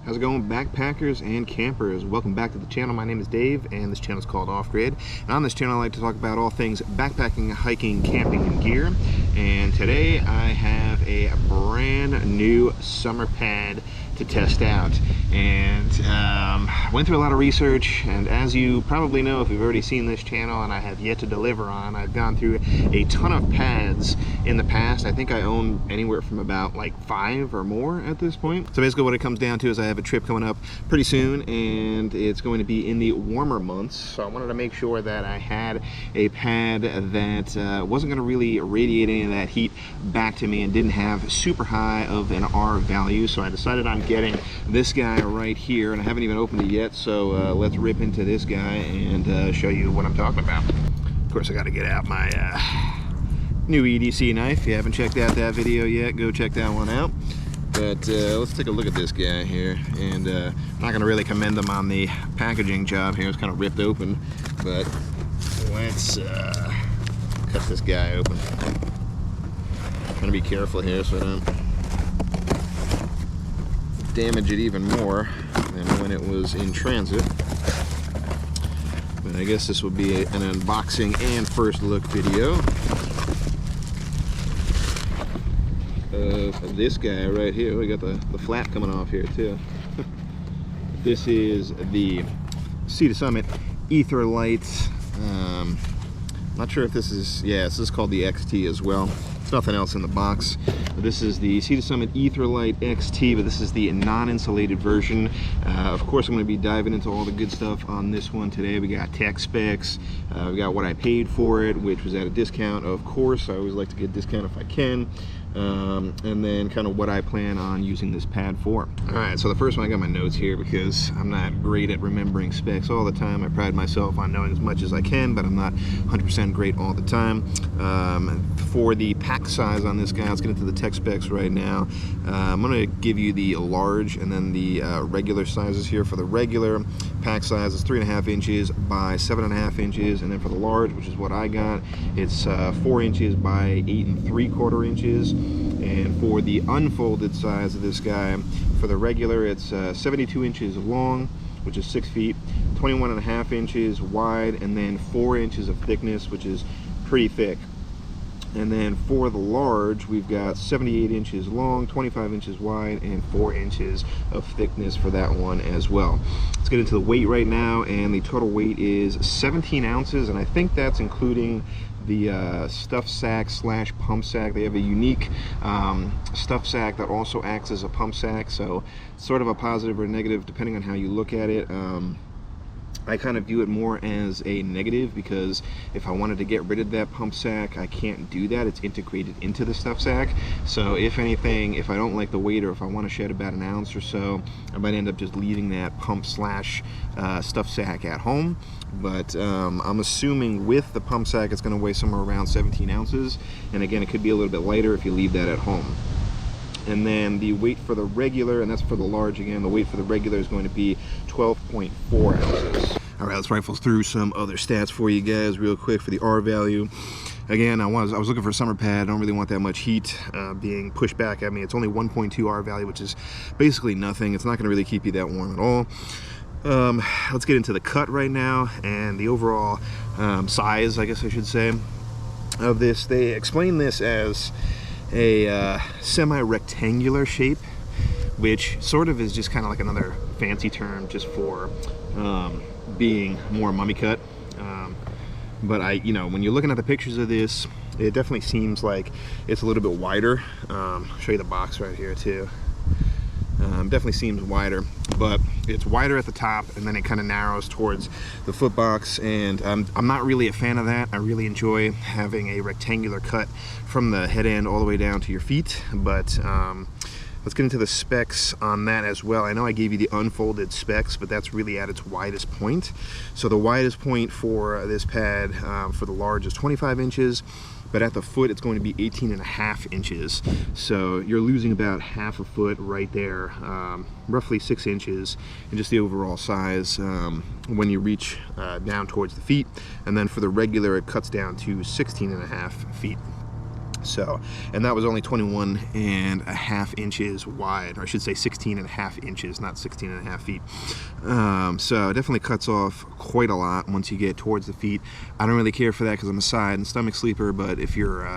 How's it going, backpackers and campers? Welcome back to the channel. My name is Dave and this channel is called Off Grid. And on this channel I like to talk about all things backpacking, hiking, camping, and gear. And today I have a brand new summer pad to test out, and went through a lot of research, and as you probably know if you've already seen this channel, and I have yet to deliver on, I've gone through a ton of pads in the past. I think I own anywhere from about like 5 or more at this point. So basically what it comes down to is I have a trip coming up pretty soon, and it's going to be in the warmer months, so I wanted to make sure that I had a pad that wasn't going to really radiate any of that heat back to me and didn't have super high of an R value. So I decided on getting this guy right here, and I haven't even opened it yet, so let's rip into this guy and show you what I'm talking about. Of course I got to get out my new EDC knife. If you haven't checked out that video yet, go check that one out. But let's take a look at this guy here, and I'm not going to really commend them on the packaging job here. It's kind of ripped open, but let's cut this guy open. I'm trying to be careful here so I don't damage it even more than when it was in transit. But I guess this will be an unboxing and first look video of this guy right here. We got the flap coming off here too. This is the Sea to Summit Ether Light. Not sure if this is, yeah, this is called the XT as well. There's nothing else in the box. This is the Sea to Summit Ether Light XT, but this is the non-insulated version. Of course, I'm going to be diving into all the good stuff on this one today. We got tech specs, we got what I paid for it, which was at a discount, of course. I always like to get a discount if I can. And then kind of what I plan on using this pad for. Alright, so the first one, I got my notes here because I'm not great at remembering specs all the time. I pride myself on knowing as much as I can, but I'm not 100% great all the time. For the pack size on this guy, let's get into the tech specs right now. I'm going to give you the large and then the regular sizes here. For the regular pack size, it's 3.5 inches by 7.5 inches, and then for the large, which is what I got, it's 4 inches by 8 3/4 inches. And for the unfolded size of this guy, for the regular, it's 72 inches long, which is 6 feet, 21.5 inches wide, and then 4 inches of thickness, which is pretty thick. And then for the large, we've got 78 inches long, 25 inches wide, and 4 inches of thickness for that one as well. Let's get into the weight right now, and the total weight is 17 ounces, and I think that's including the stuff sack slash pump sack. They have a unique stuff sack that also acts as a pump sack, so sort of a positive or negative depending on how you look at it. I kind of view it more as a negative, because if I wanted to get rid of that pump sack, I can't do that. It's integrated into the stuff sack. So if anything, if I don't like the weight, or if I want to shed about an ounce or so, I might end up just leaving that pump slash stuff sack at home. But I'm assuming with the pump sack it's going to weigh somewhere around 17 ounces. And again, it could be a little bit lighter if you leave that at home. And then the weight for the regular, and that's for the large again, the weight for the regular is going to be 12.4 ounces. All right, let's rifle through some other stats for you guys real quick for the R value. Again, I was looking for a summer pad. I don't really want that much heat being pushed back at me. It's only 1.2 R value, which is basically nothing. It's not going to really keep you that warm at all. Let's get into the cut right now and the overall size, I guess I should say, of this. They explain this as a semi-rectangular shape, which sort of is just kind of like another fancy term just for being more mummy cut. But you know, when you're looking at the pictures of this, it definitely seems like it's a little bit wider. I'll show you the box right here too. Definitely seems wider, but it's wider at the top, and then it kind of narrows towards the foot box, and I'm not really a fan of that. I really enjoy having a rectangular cut from the head end all the way down to your feet. But let's get into the specs on that as well. I know I gave you the unfolded specs, but that's really at its widest point. So the widest point for this pad for the large is 25 inches. But at the foot, it's going to be 18.5 inches. So you're losing about half a foot right there, roughly 6 inches in just the overall size when you reach down towards the feet. And then for the regular, it cuts down to 16.5 feet. So, and that was only 21.5 inches wide, or I should say 16.5 inches, not 16.5 feet. So it definitely cuts off quite a lot once you get towards the feet. I don't really care for that because I'm a side and stomach sleeper, but if you're,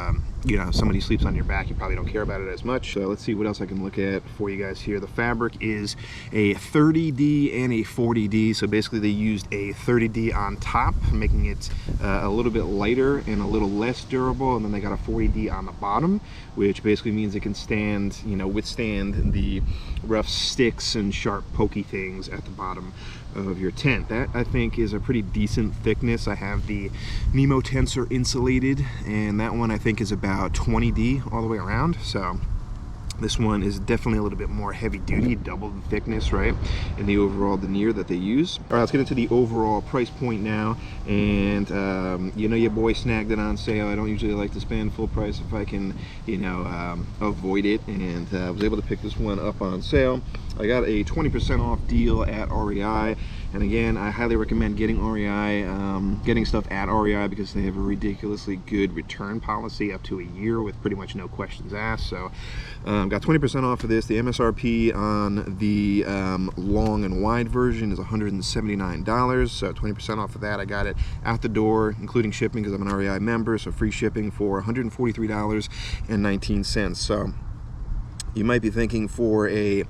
you know, somebody sleeps on your back, you probably don't care about it as much. So let's see what else I can look at for you guys here. The fabric is a 30D and a 40D. So basically they used a 30D on top, making it a little bit lighter and a little less durable, and then they got a 40D on the bottom, which basically means it can stand, you know, withstand the rough sticks and sharp pokey things at the bottom of your tent. That I think is a pretty decent thickness. I have the Nemo Tensor insulated, and that one I think is about 20D all the way around. So this one is definitely a little bit more heavy duty, double the thickness, right, in the overall denier that they use. All right, let's get into the overall price point now. And you know, your boy snagged it on sale. I don't usually like to spend full price if I can, you know, avoid it. And I was able to pick this one up on sale. I got a 20% off deal at REI. And again, I highly recommend getting REI, getting stuff at REI because they have a ridiculously good return policy up to a year with pretty much no questions asked. So got 20% off of this. The MSRP on the long and wide version is $179. So 20% off of that. I got it out the door, including shipping because I'm an REI member. So free shipping for $143.19. So you might be thinking for a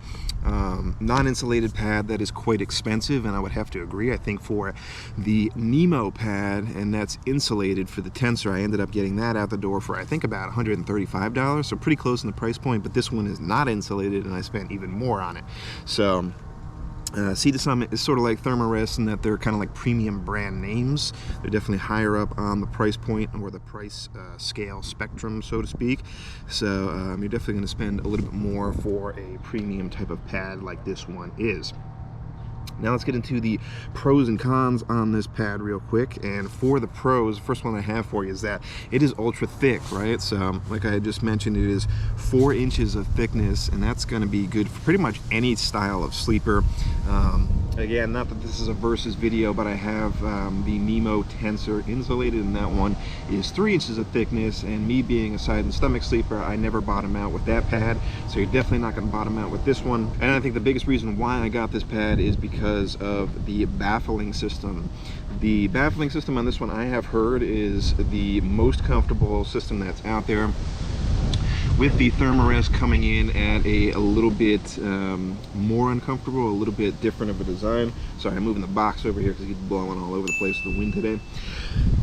non-insulated pad that is quite expensive, and I would have to agree. I think for the Nemo pad, and that's insulated for the Tensor, I ended up getting that out the door for I think about $135, so pretty close in the price point, but this one is not insulated and I spent even more on it. So Sea to Summit is sort of like Thermarest in that they're kind of like premium brand names. They're definitely higher up on the price point or the price scale spectrum, so to speak. So you're definitely going to spend a little bit more for a premium type of pad like this one is. Now let's get into the pros and cons on this pad real quick. And for the pros, the first one I have for you is that it is ultra thick, right? So like I just mentioned, it is 4 inches of thickness, and that's going to be good for pretty much any style of sleeper. Again, not that this is a versus video, but I have the Nemo Tensor insulated, and that one is 3 inches of thickness. And me being a side and stomach sleeper, I never bottom out with that pad. So you're definitely not going to bottom out with this one. And I think the biggest reason why I got this pad is because of the baffling system. The baffling system on this one, I have heard, is the most comfortable system that's out there, with the Thermarest coming in at a little bit more uncomfortable, a little bit different of a design. Sorry, I'm moving the box over here because he's blowing all over the place with the wind today.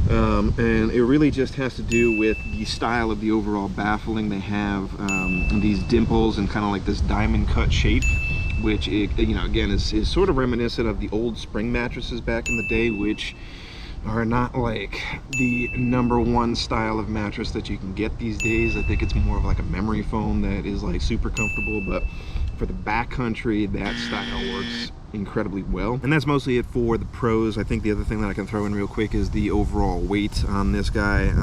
And it really just has to do with the style of the overall baffling. They have these dimples and kind of like this diamond cut shape, which, you know, again is sort of reminiscent of the old spring mattresses back in the day, which are not like the #1 style of mattress that you can get these days. I think it's more of like a memory foam that is like super comfortable, but for the backcountry, that style works incredibly well. And that's mostly it for the pros. I think the other thing that I can throw in real quick is the overall weight on this guy.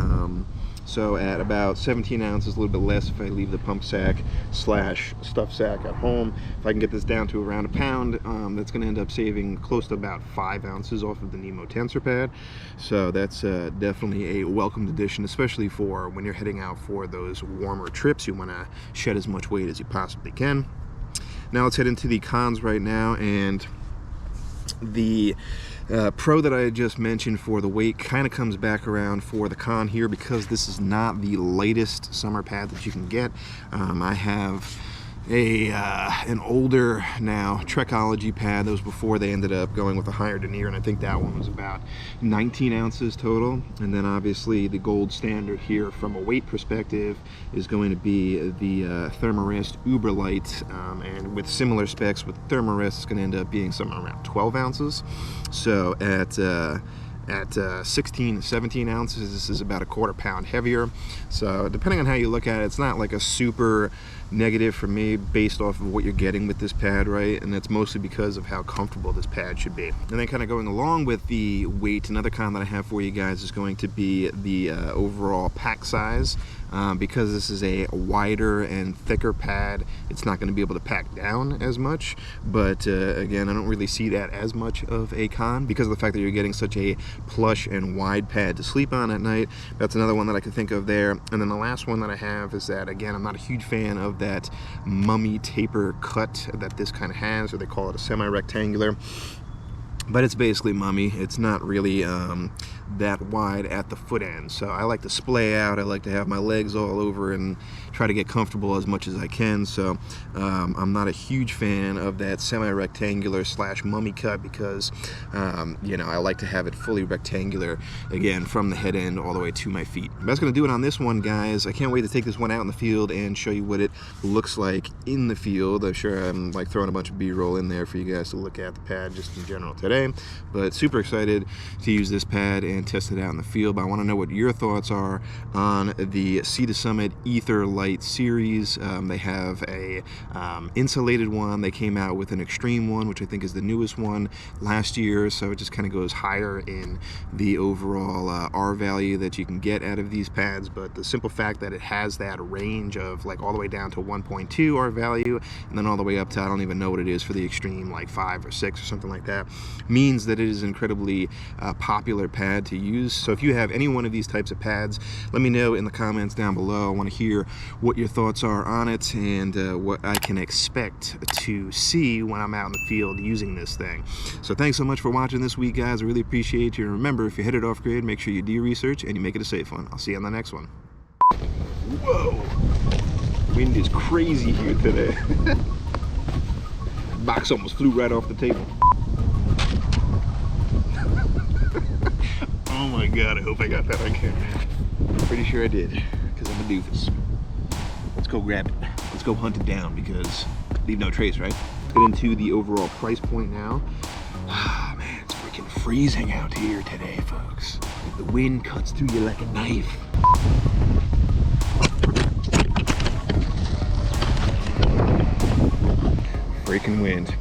So at about 17 ounces, a little bit less if I leave the pump sack / stuff sack at home. If I can get this down to around a pound, that's going to end up saving close to about 5 ounces off of the Nemo Tensor pad. So that's definitely a welcomed addition, especially for when you're heading out for those warmer trips. You want to shed as much weight as you possibly can. Now let's head into the cons right now, and the pro that I just mentioned for the weight kind of comes back around for the con here, because this is not the lightest summer pad that you can get. I have an older now Trekology pad. That was before they ended up going with a higher denier, and I think that one was about 19 ounces total. And then obviously the gold standard here from a weight perspective is going to be the Thermarest Uberlight, and with similar specs with Thermarest, it's going to end up being somewhere around 12 ounces. So at 16 to 17 ounces, this is about a 1/4 pound heavier. So depending on how you look at it, it's not like a super negative for me based off of what you're getting with this pad, right? And that's mostly because of how comfortable this pad should be. And then kind of going along with the weight, another con that I have for you guys is going to be the overall pack size. Because this is a wider and thicker pad, it's not going to be able to pack down as much. But again, I don't really see that as much of a con because of the fact that you're getting such a plush and wide pad to sleep on at night. That's another one that I can think of there. And then the last one that I have is that, again, I'm not a huge fan of that mummy taper cut that this kind of has, or they call it a semi-rectangular. But it's basically mummy. It's not really that wide at the foot end. So I like to splay out. I like to have my legs all over and try to get comfortable as much as I can. So I'm not a huge fan of that semi-rectangular slash mummy cut because, you know, I like to have it fully rectangular, again, from the head end all the way to my feet. But that's going to do it on this one, guys. I can't wait to take this one out in the field and show you what it looks like in the field. I'm sure I'm like throwing a bunch of B-roll in there for you guys to look at the pad just in general today. But super excited to use this pad and test it out in the field. But I want to know what your thoughts are on the Sea to Summit Ether Light series. They have a insulated one. They came out with an extreme one, which I think is the newest one last year. So it just kind of goes higher in the overall R value that you can get out of these pads. But the simple fact that it has that range of like all the way down to 1.2 R value and then all the way up to, I don't even know what it is for the extreme, like 5 or 6 or something like that, means that it is an incredibly popular pad to use. So if you have any one of these types of pads, let me know in the comments down below. I want to hear what your thoughts are on it and what I can expect to see when I'm out in the field using this thing. So thanks so much for watching this week, guys. I really appreciate you. And remember, if you're headed off grid, make sure you do your research and you make it a safe one. I'll see you on the next one. Whoa! Wind is crazy here today. Box almost flew right off the table. Oh my god, I hope I got that on camera. Pretty sure I did, because I'm a doofus. Let's go grab it. Let's go hunt it down, because leave no trace, right? Let's get into the overall price point now. Ah, man, it's freaking freezing out here today, folks. The wind cuts through you like a knife. Freaking wind.